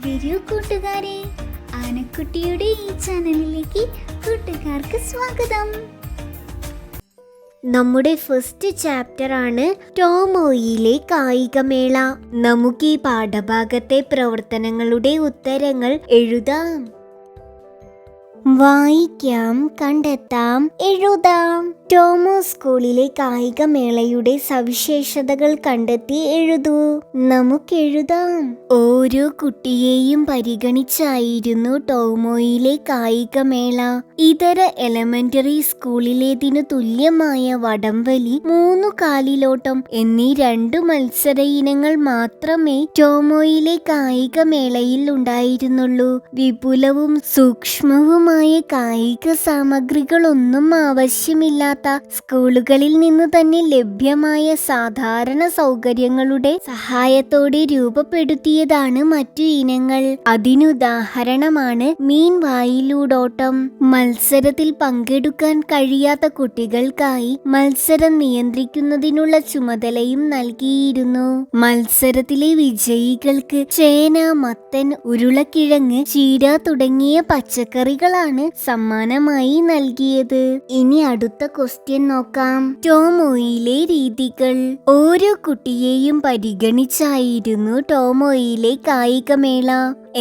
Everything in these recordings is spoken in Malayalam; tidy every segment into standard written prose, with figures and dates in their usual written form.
വരൂ കൂട്ടുകാരെ, ആനക്കുട്ടിയുടെ ഈ ചാനലിലേക്ക് കൂട്ടുകാർക്ക് സ്വാഗതം. നമ്മുടെ ഫസ്റ്റ് ചാപ്റ്റർ ആണ് ടോമോയിലെ കായികമേള. നമുക്ക് ഈ പാഠഭാഗത്തെ പ്രവർത്തനങ്ങളുടെ ഉത്തരങ്ങൾ എഴുതാം. വായിക്കാം, കണ്ടെത്താം, എഴുതാം. ടോമോ സ്കൂളിലെ കായികമേളയുടെ സവിശേഷതകൾ കണ്ടെത്തി എഴുതൂ. നമുക്കെഴുതാം. ഓരോ കുട്ടിയെയും പരിഗണിച്ചായിരുന്നു ടോമോയിലെ കായികമേള. ഇതര എലമെന്ററി സ്കൂളിലേതിനു തുല്യമായ വടംവലി, 3 കാലിലോട്ടം എന്നീ 2 മത്സര ഇനങ്ങൾ മാത്രമേ ടോമോയിലെ കായികമേളയിൽ ഉണ്ടായിരുന്നുള്ളൂ. വിപുലവും സൂക്ഷ്മവുമായ കായിക സാമഗ്രികളൊന്നും ആവശ്യമില്ലാത്ത സ്കൂളുകളിൽ നിന്ന് തന്നെ ലഭ്യമായ സാധാരണ സൗകര്യങ്ങളുടെ സഹായത്തോടെ രൂപപ്പെടുത്തിയതാണ് മറ്റു ഇനങ്ങൾ. അതിനുദാഹരണമാണ് മീൻവായിലൂടോട്ടം. മത്സരത്തിൽ പങ്കെടുക്കാൻ കഴിയാത്ത കുട്ടികൾക്കായി മത്സരം നിയന്ത്രിക്കുന്നതിനുള്ള ചുമതലയും നൽകിയിരുന്നു. മത്സരത്തിലെ വിജയികൾക്ക് ചേന, മത്തൻ, ഉരുളക്കിഴങ്ങ്, ചീര തുടങ്ങിയ പച്ചക്കറികളാണ് സമ്മാനമായി നൽകിയത്. ഇനി അടുത്ത ക്വസ്റ്റ്യൻ നോക്കാം. ടോമോയിലെ രീതികൾ. ഓരോ കുട്ടിയെയും പരിഗണിച്ചായിരുന്നു ടോമോയിലെ കായികമേള.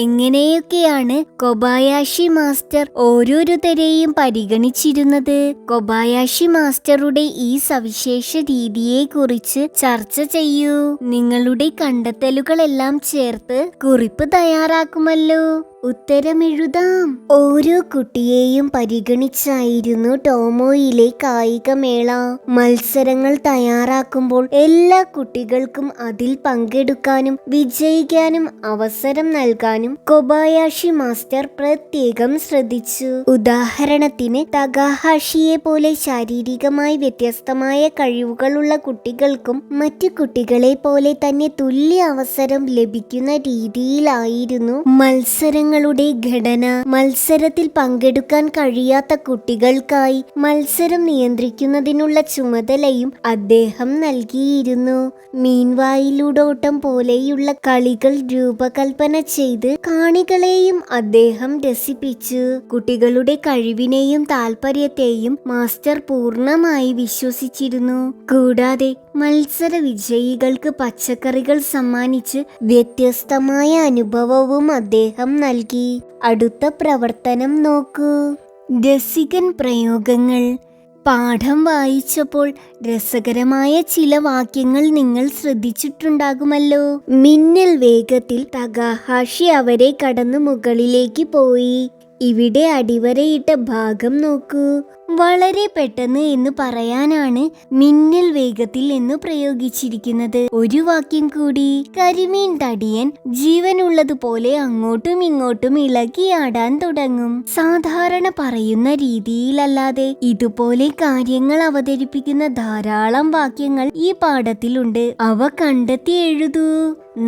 എങ്ങനെയൊക്കെയാണ് കൊബായാഷി മാസ്റ്റർ ഓരോരുത്തരെയും പരിഗണിച്ചിരുന്നത്? കൊബായാഷി മാസ്റ്ററുടെ ഈ സവിശേഷ രീതിയെ കുറിച്ച് ചർച്ച ചെയ്യൂ. നിങ്ങളുടെ കണ്ടെത്തലുകളെല്ലാം ചേർത്ത് കുറിപ്പ് തയ്യാറാക്കുമല്ലോ. ഉത്തരം എഴുതാം. ഓരോ കുട്ടിയെയും പരിഗണിച്ചായിരുന്നു ടോമോയിലെ കായികമേള. മത്സരങ്ങൾ തയ്യാറാക്കുമ്പോൾ എല്ലാ കുട്ടികൾക്കും അതിൽ പങ്കെടുക്കാനും വിജയിക്കാനും അവസരം നൽകാനും കൊബായാഷി മാസ്റ്റർ പ്രത്യേകം ശ്രദ്ധിച്ചു. ഉദാഹരണത്തിന് തകാഹാഷിയെ പോലെ ശാരീരികമായി വ്യത്യസ്തമായ കഴിവുകളുള്ള കുട്ടികൾക്കും മറ്റു കുട്ടികളെ പോലെ തന്നെ തുല്യ അവസരം ലഭിക്കുന്ന രീതിയിലായിരുന്നു മത്സരങ്ങളുടെ ഘടന. മത്സരത്തിൽ പങ്കെടുക്കാൻ കഴിയാത്ത കുട്ടികൾക്കായി മത്സരം നിയന്ത്രിക്കുന്നതിനുള്ള ചുമതലയും അദ്ദേഹം നൽകിയിരുന്നു. മീൻവായിലൂടോട്ടം പോലെയുള്ള കളികൾ രൂപകൽപ്പന ചെയ്ത് കാണികളെയും അദ്ദേഹം രസിപ്പിച്ചു. കുട്ടികളുടെ കഴിവിനെയും താല്പര്യത്തെയും മാസ്റ്റർ പൂർണ്ണമായി വിശ്വസിച്ചിരുന്നു. കൂടാതെ മത്സര വിജയികൾക്ക് പച്ചക്കറികൾ സമ്മാനിച്ച് വ്യത്യസ്തമായ അനുഭവവും അദ്ദേഹം നൽകി. അടുത്ത പ്രവർത്തനം നോക്കൂ. രസികൻ പ്രയോഗങ്ങൾ. പാഠം വായിച്ചപ്പോൾ രസകരമായ ചില വാക്യങ്ങൾ നിങ്ങൾ ശ്രദ്ധിച്ചിട്ടുണ്ടാകുമല്ലോ. മിന്നൽ വേഗത്തിൽ തകാഹാഷി അവരെ കടന്നു മുകളിലേക്ക് പോയി. ഇവിടെ അടിവരയിട്ട ഭാഗം നോക്കൂ. വളരെ പെട്ടെന്ന് എന്ന് പറയാനാണ് മിന്നൽ വേഗത്തിൽ എന്ന് പ്രയോഗിച്ചിരിക്കുന്നത്. ഒരു വാക്യം കൂടി. കരിമീൻ തടിയൻ ജീവനുള്ളതുപോലെ അങ്ങോട്ടും ഇങ്ങോട്ടും ഇളകിയാടാൻ തുടങ്ങും. സാധാരണ പറയുന്ന രീതിയിലല്ലാതെ ഇതുപോലെ കാര്യങ്ങൾ അവതരിപ്പിക്കുന്ന ധാരാളം വാക്യങ്ങൾ ഈ പാഠത്തിലുണ്ട്. അവ കണ്ടെത്തി എഴുതൂ.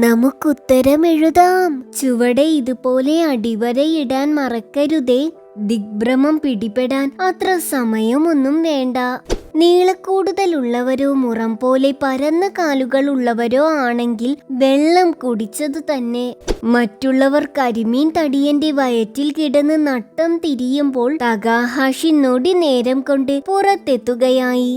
നമുക്കുത്തരം എഴുതാം. ചുവടെ ഇതുപോലെ അടിവരയിടാൻ മറക്കരുതേ. ദിഗ്ഭ്രമം പിടിപെടാൻ അത്ര സമയമൊന്നും വേണ്ട. നീളക്കൂടുതലുള്ളവരോ മുറം പോലെ പരന്ന കാലുകൾ ഉള്ളവരോ ആണെങ്കിൽ വെള്ളം കുടിച്ചതു തന്നെ. മറ്റുള്ളവർ കരിമീൻ തടിയന്റെ വയറ്റിൽ കിടന്ന് നട്ടം തിരിയുമ്പോൾ തകാഹാഷി നൊടി നേരം കൊണ്ട് പുറത്തെത്തുകയായി.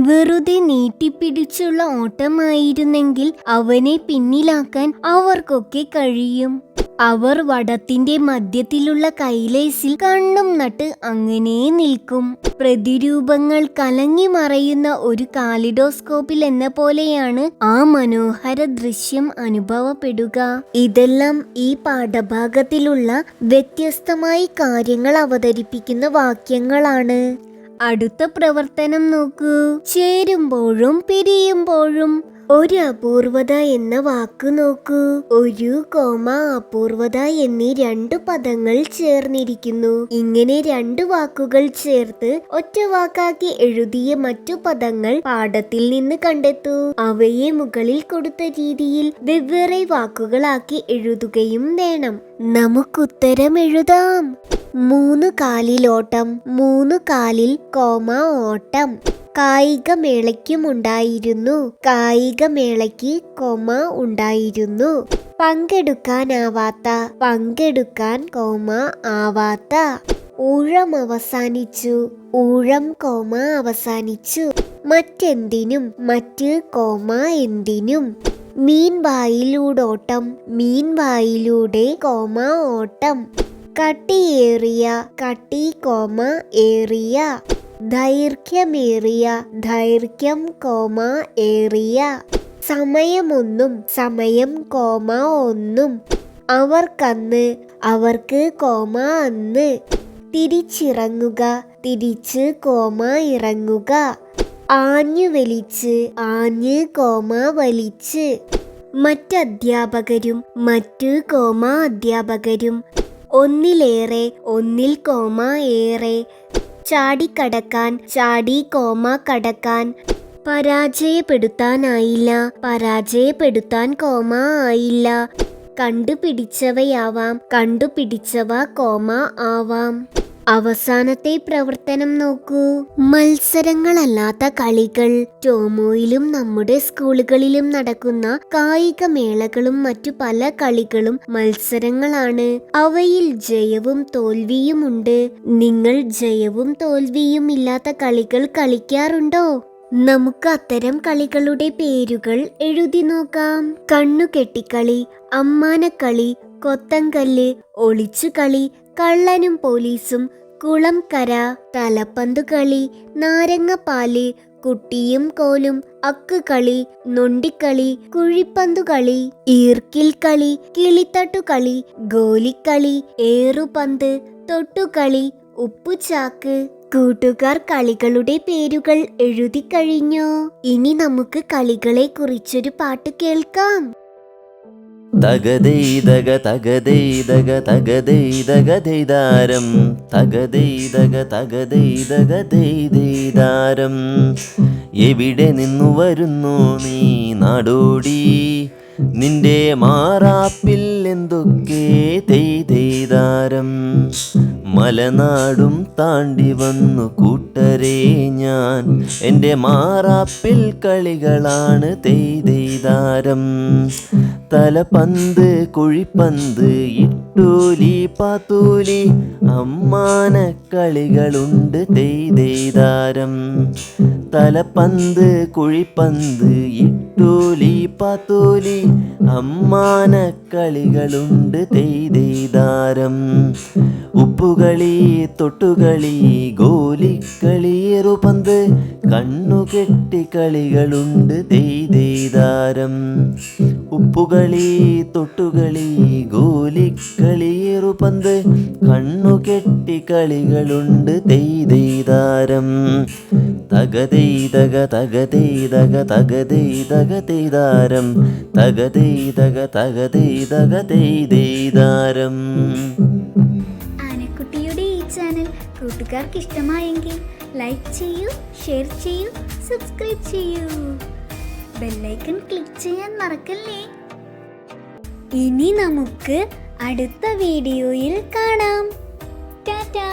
വെറുതെ നീട്ടിപ്പിടിച്ചുള്ള ഓട്ടമായിരുന്നെങ്കിൽ അവനെ പിന്നിലാക്കാൻ അവർക്കൊക്കെ കഴിയും. അവർ വടത്തിന്റെ മധ്യത്തിലുള്ള കൈലേസിൽ കണ്ണും നട്ട് അങ്ങനെ നിൽക്കും. പ്രതിരൂപങ്ങൾ കലങ്ങി മറയുന്ന ഒരു കാലിഡോസ്കോപ്പിൽ എന്ന പോലെയാണ് ആ മനോഹര ദൃശ്യം അനുഭവപ്പെടുക. ഇതെല്ലാം ഈ പാഠഭാഗത്തിലുള്ള വ്യത്യസ്തമായി കാര്യങ്ങൾ അവതരിപ്പിക്കുന്ന വാക്യങ്ങളാണ്. അടുത്ത പ്രവർത്തനം നോക്കൂ. ചേരുമ്പോഴും പിരിയുമ്പോഴും. ഒരു അപൂർവത എന്ന വാക്ക് നോക്കൂ. ഒരു, അപൂർവത എന്നീ 2 പദങ്ങൾ ചേർന്നിരിക്കുന്നു. ഇങ്ങനെ 2 വാക്കുകൾ ചേർത്ത് ഒറ്റ വാക്കാക്കി എഴുതിയ മറ്റു പദങ്ങൾ പാഠത്തിൽ നിന്ന് കണ്ടെത്തൂ. അവയെ മുകളിൽ കൊടുത്ത രീതിയിൽ വെവ്വേറെ വാക്കുകളാക്കി എഴുതുകയും വേണം. നമുക്കുത്തരം എഴുതാം. 3 കാലിലോട്ടം. 3 കാലിൽ, ഓട്ടം. കായികമേളയ്ക്കുമുണ്ടായിരുന്നു. കായികമേളയ്ക്ക് കോമ ഉണ്ടായിരുന്നു. പങ്കെടുക്കാനാവാത്ത, പങ്കെടുക്കാൻ കോമ ആവാത്ത. ഊഴം അവസാനിച്ചു, ഊഴം കോമ അവസാനിച്ചു. മറ്റെന്തിനും, മറ്റ് കോമ എന്തിനും. മീൻ വായിലൂടോട്ടം, മീൻ വായിലൂടെ കോമ ഓട്ടം. കട്ടിയേറിയ, കട്ടി കോമ ഏറിയ. ദൈർഘ്യമേറിയ, ദൈർഘ്യം കോമ ഏറിയ. സമയമൊന്നും, സമയം കോമ ഒന്നും. അവർക്കന്ന്, അവർക്ക് കോമ അന്ന്. തിരിച്ചിറങ്ങുക, തിരിച്ച് കോമ ഇറങ്ങുക. ആഞ്ഞു വലിച്ച്, ആഞ്ഞ് കോമ വലിച്ച്. മറ്റധ്യാപകരും, മറ്റ് കോമ അധ്യാപകരും. ഒന്നിലേറെ, ഒന്നിൽ കോമ ഏറെ. ചാടിക്കടക്കാൻ, ചാടി കോമ കടക്കാൻ. പരാജയപ്പെടുത്താനായില്ല, പരാജയപ്പെടുത്താൻ കോമ ആയില്ല. കണ്ടുപിടിച്ചവയാവാം, കണ്ടുപിടിച്ചവ കോമ ആവാം. അവസാനത്തെ പ്രവർത്തനം നോക്കൂ. മത്സരങ്ങളല്ലാത്ത കളികൾ. ടോമോയിലും നമ്മുടെ സ്കൂളുകളിലും നടക്കുന്ന കായികമേളകളും മറ്റു പല കളികളും മത്സരങ്ങളാണ്. അവയിൽ ജയവും തോൽവിയുമുണ്ട്. നിങ്ങൾ ജയവും തോൽവിയും ഇല്ലാത്ത കളികൾ കളിക്കാറുണ്ടോ? നമുക്ക് അത്തരം കളികളുടെ പേരുകൾ എഴുതി നോക്കാം. കണ്ണുകെട്ടിക്കളി, അമ്മാനക്കളി, കൊത്തങ്കല്ല്, ഒളിച്ചുകളി, കള്ളനും പോലീസും, കുളംകര, തലപ്പന്തുകളി, നാരങ്ങപ്പാല്, കുട്ടിയും കോലും, അക്കുകളി, നൊണ്ടിക്കളി, കുഴിപ്പന്തുകളി, ഈർക്കിൽ കളി, കിളിത്തട്ടുകളി, ഗോലിക്കളി, ഏറുപന്ത്, തൊട്ടുകളി, ഉപ്പുചാക്ക്. കൂട്ടുകാർ കളികളുടെ പേരുകൾ എഴുതി കഴിഞ്ഞോ? ഇനി നമുക്ക് കളികളെ കുറിച്ചൊരു പാട്ട് കേൾക്കാം. തകതൈതക തകതൈതക തകതൈതക ദൈതാരം തകതൈതക തകതൈതക ദൈതാരം. എവിടെ നിന്നു വരുന്നു നീ നാടോടി, നിന്റെ മാറാപ്പിൽ എന്തൊക്കെ തെയ്താരം. മലനാടും താണ്ടി വന്നു കൂട്ടരെ ഞാൻ, എൻ്റെ മാറാപ്പിൽ കളികളാണ് തെയ്താരം. തലപ്പന്ത്, കുഴിപ്പന്ത്, ഇട്ടൂലി, പാത്തൂലി, അമ്മാന കളികളുണ്ട് തെയ്താരം. തലപ്പന്ത്, കുഴിപ്പന്ത്, ഇട്ടൂലി, പാത്തൂലി, അമ്മാന കളികളുണ്ട് തെയ്താരം. ഉപ്പുകളി, തൊട്ടുകളി, ഗോലിക്കളി, ഏറുപന്ത്, കണ്ണുകെട്ടി കളികളുണ്ട് തെയ്താരം. ഉപ്പുകളി, തൊട്ടുകളി, ഗോലിക്കളി, ഏറുപന്ത്, കണ്ണുകെട്ടി കളികളുണ്ട് തെയ്താരം. തകതൈതക തകതൈതക തകതൈതക തെയ്താരം തകതൈതക തകതൈതക തെയ്താരം. ആനക്കുട്ടിയുടെ ഈ ചാനൽ കൂട്ടുകാർക്ക് ഇഷ്ടമായെങ്കിൽ ലൈക്ക് ചെയ്യൂ, ഷെയർ ചെയ്യൂ, സബ്സ്ക്രൈബ് ചെയ്യൂ. ബെല്ലൈക്കൺ ക്ലിക്ക് ചെയ്യാൻ മറക്കല്ലേ. ഇനി നമുക്ക് അടുത്ത വീഡിയോയിൽ കാണാം. ടാറ്റാ.